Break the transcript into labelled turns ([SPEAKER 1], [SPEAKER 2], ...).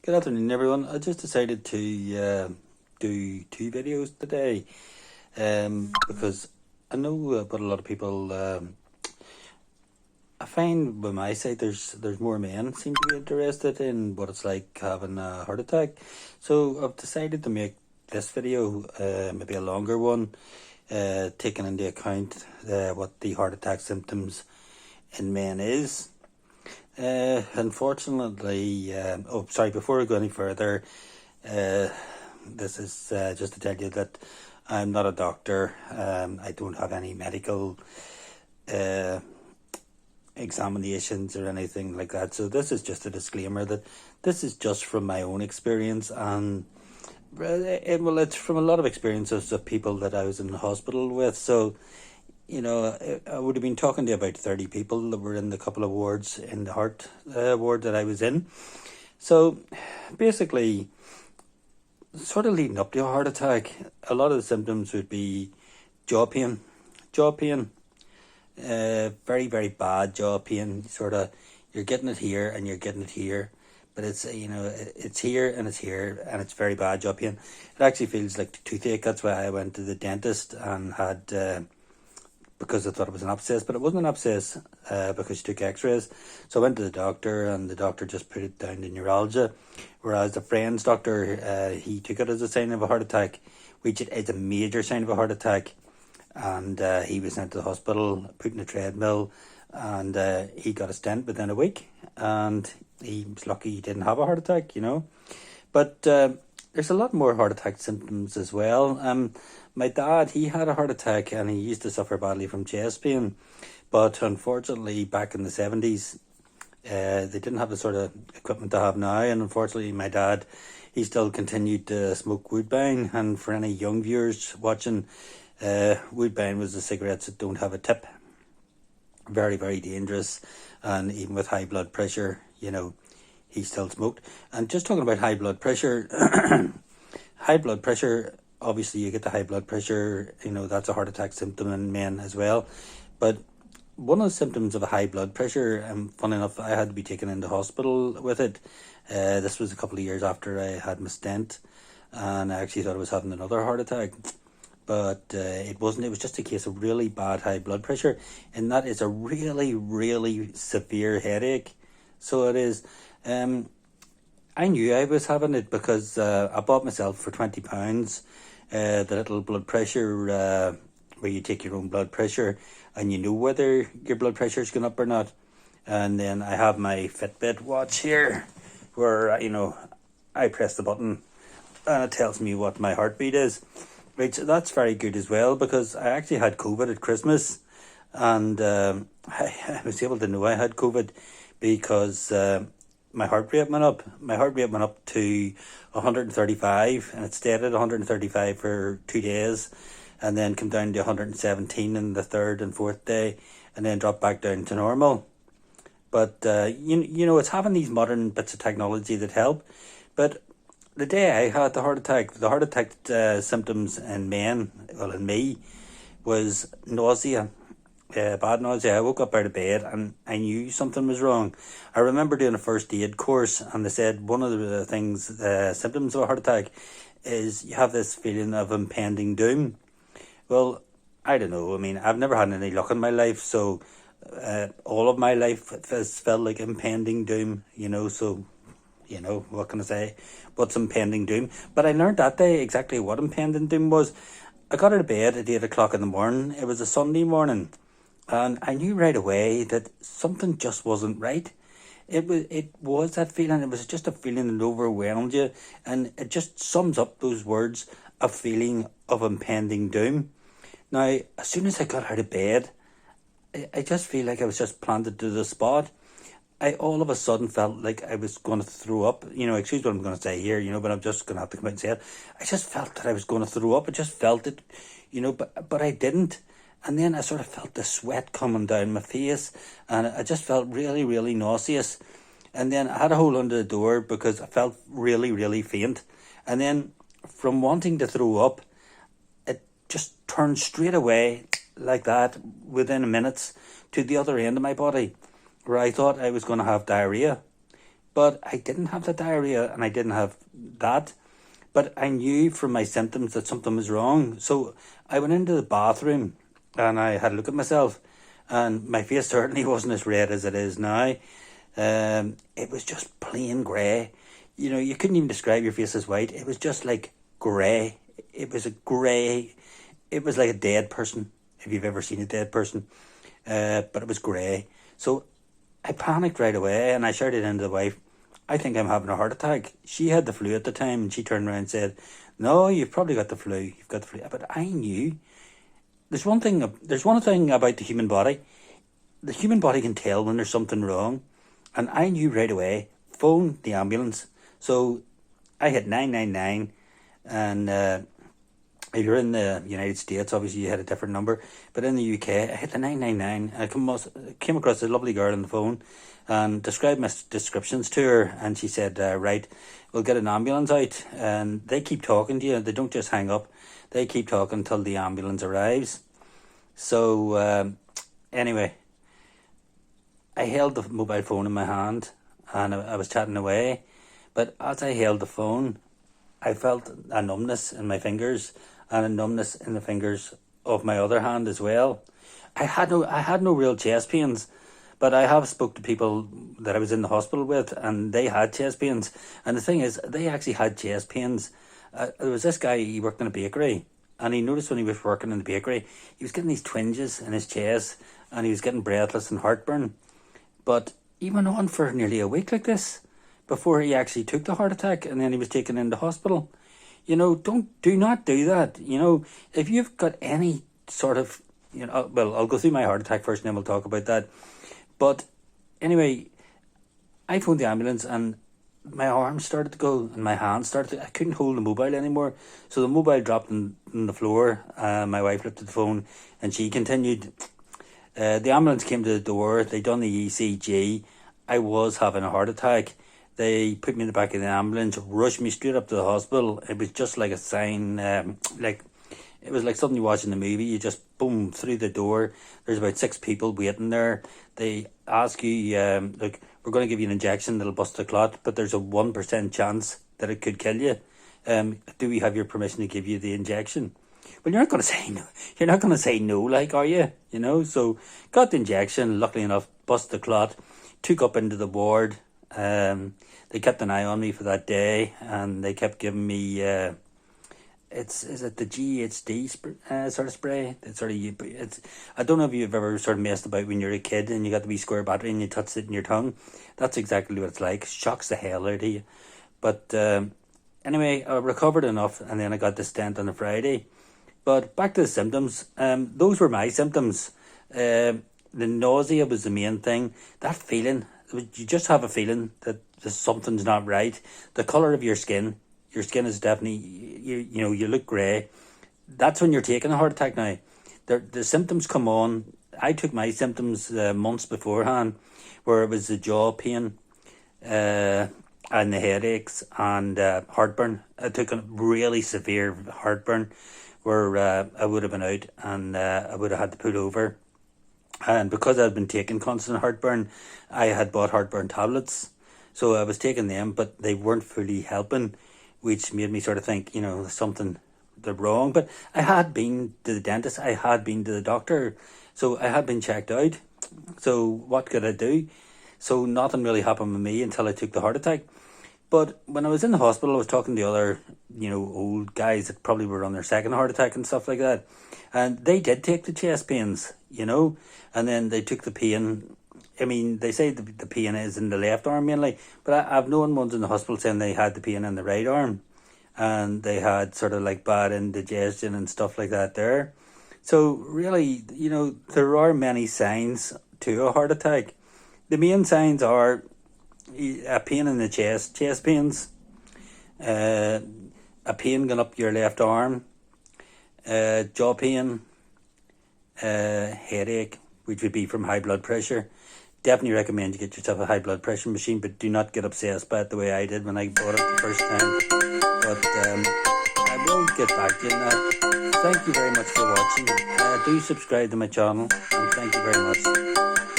[SPEAKER 1] Good afternoon, everyone. I just decided to do two videos today because I know about a lot of people. I find by my side there's more men seem to be interested in what it's like having a heart attack. So I've decided to make this video maybe a longer one, taking into account what the heart attack symptoms in men is. Unfortunately, before I go any further, this is just to tell you that I'm not a doctor. I don't have any medical examinations or anything like that. So this is just a disclaimer that this is just from my own experience, and it's from a lot of experiences of people that I was in the hospital with. So I would have been talking to about 30 people that were in the couple of wards in the heart ward that I was in. So basically, sort of leading up to a heart attack, a lot of the symptoms would be jaw pain, very, very bad jaw pain. Sort of, you're getting it here and you're getting it here, but it's it's here and it's here, and it's very bad jaw pain. It actually feels like toothache. That's why I went to the dentist and had. Because I thought it was an abscess, but it wasn't an abscess because she took x-rays. So I went to the doctor, and the doctor just put it down to neuralgia, whereas the friend's doctor, he took it as a sign of a heart attack, which it is a major sign of a heart attack, and he was sent to the hospital, put in a treadmill, and he got a stent within a week, and he was lucky he didn't have a heart attack, But there's a lot more heart attack symptoms as well. My dad, he had a heart attack, and he used to suffer badly from chest pain. But unfortunately, back in the 70s, they didn't have the sort of equipment they have now. And unfortunately, my dad, he still continued to smoke woodbine. And for any young viewers watching, woodbine was the cigarettes that don't have a tip. Very, very dangerous. And even with high blood pressure, he still smoked. And just talking about high blood pressure, high blood pressure, obviously you get the high blood pressure, that's a heart attack symptom in men as well. But one of the symptoms of a high blood pressure, and funny enough, I had to be taken into hospital with it. This was a couple of years after I had my stent, and I actually thought I was having another heart attack. But it wasn't. It was just a case of really bad high blood pressure, and that is a really, really severe headache. So it is. I knew I was having it because I bought myself for £20 the little blood pressure where you take your own blood pressure and you know whether your blood pressure is going up or not. And then I have my Fitbit watch here where I press the button and it tells me what my heartbeat is. Right, so that's very good as well, because I actually had COVID at Christmas, and I was able to know I had COVID because my heart rate went up. My heart rate went up to 135, and it stayed at 135 for 2 days, and then came down to 117 in the third and fourth day, and then dropped back down to normal. But it's having these modern bits of technology that help. But the day I had the heart attack symptoms in men, well, in me, was nausea. Bad nausea. I woke up out of bed and I knew something was wrong. I remember doing a first aid course, and they said one of the things, symptoms of a heart attack, is you have this feeling of impending doom. Well, I don't know. I mean, I've never had any luck in my life, so all of my life has felt like impending doom, so, what can I say? What's impending doom? But I learned that day exactly what impending doom was. I got out of bed at 8 o'clock in the morning. It was a Sunday morning. And I knew right away that something just wasn't right. It was that feeling. It was just a feeling that overwhelmed you. And it just sums up those words, a feeling of impending doom. Now, as soon as I got out of bed, I just feel like I was just planted to the spot. I all of a sudden felt like I was going to throw up. Excuse what I'm going to say here, but I'm just going to have to come out and say it. I just felt that I was going to throw up. I just felt it, but I didn't. And then I sort of felt the sweat coming down my face, and I just felt really, really nauseous. And then I had to hold onto the door because I felt really, really faint. And then from wanting to throw up, it just turned straight away like that within minutes to the other end of my body, where I thought I was going to have diarrhea. But I didn't have the diarrhea and I didn't have that. But I knew from my symptoms that something was wrong. So I went into the bathroom and I had a look at myself, and my face certainly wasn't as red as it is now. It was just plain grey. You know, you couldn't even describe your face as white. It was just like grey. It was a grey. It was like a dead person, if you've ever seen a dead person. But it was grey. So I panicked right away and I shouted into the wife, I think I'm having a heart attack. She had the flu at the time and she turned around and said, no, you've probably got the flu. You've got the flu. But I knew. There's one thing about the human body. The human body can tell when there's something wrong. And I knew right away, phone the ambulance. So I hit 999, and if you're in the United States, obviously you had a different number. But in the UK, I hit the 999. I came across a lovely girl on the phone and described my descriptions to her. And she said, right, we'll get an ambulance out. And they keep talking to you. They don't just hang up. They keep talking until the ambulance arrives. So anyway, I held the mobile phone in my hand and I was chatting away. But as I held the phone, I felt a numbness in my fingers and a numbness in the fingers of my other hand as well. I had no real chest pains, but I have spoke to people that I was in the hospital with, and they had chest pains. And the thing is, they actually had chest pains. There was this guy, he worked in a bakery, and he noticed when he was working in the bakery, he was getting these twinges in his chest, and he was getting breathless and heartburn. But he went on for nearly a week like this before he actually took the heart attack, and then he was taken into hospital. You know, do not do that. You know, if you've got any sort of, well, I'll go through my heart attack first and then we'll talk about that. But anyway, I phoned the ambulance and my arms started to go and my hands started to, I couldn't hold the mobile anymore. So the mobile dropped on the floor. My wife lifted the phone and she continued. The ambulance came to the door. They done the ECG. I was having a heart attack. They put me in the back of the ambulance, rushed me straight up to the hospital. It was just like a sign, it was like something you watch in the movie. You just, boom, through the door. There's about 6 people waiting there. They ask you, look, we're going to give you an injection that'll bust the clot, but there's a 1% chance that it could kill you. Do we have your permission to give you the injection? Well, you're not going to say no. You're not going to say no, like, are you? You know, so got the injection, luckily enough, bust the clot, took up into the ward. They kept an eye on me for that day, and they kept giving me is it the GHD sort of spray? I don't know if you've ever sort of messed about when you're a kid and you got the wee square battery and you touch it in your tongue. That's exactly what it's like. Shocks the hell out of you. But anyway, I recovered enough, and then I got the stent on a Friday. But back to the symptoms. Those were my symptoms. The nausea was the main thing. That feeling. You just have a feeling that something's not right. The colour of your skin is definitely, you look grey. That's when you're taking a heart attack now. The symptoms come on. I took my symptoms months beforehand, where it was the jaw pain and the headaches and heartburn. I took a really severe heartburn where I would have been out and I would have had to pull over. And because I'd been taking constant heartburn, I had bought heartburn tablets. So I was taking them, but they weren't fully helping, which made me sort of think, something they're wrong. But I had been to the dentist. I had been to the doctor. So I had been checked out. So what could I do? So nothing really happened with me until I took the heart attack. But when I was in the hospital, I was talking to other, old guys that probably were on their second heart attack and stuff like that. And they did take the chest pains, and then they took the pain. I mean, they say the pain is in the left arm mainly, but I've known ones in the hospital saying they had the pain in the right arm, and they had sort of like bad indigestion and stuff like that there. So really, there are many signs to a heart attack. The main signs are a pain in the chest pains, a pain going up your left arm, jaw pain, headache, which would be from high blood pressure. Definitely recommend you get yourself a high blood pressure machine, but do not get obsessed by it the way I did when I bought it the first time. But I will get back to you on that. Thank you very much for watching. Do subscribe to my channel, and thank you very much.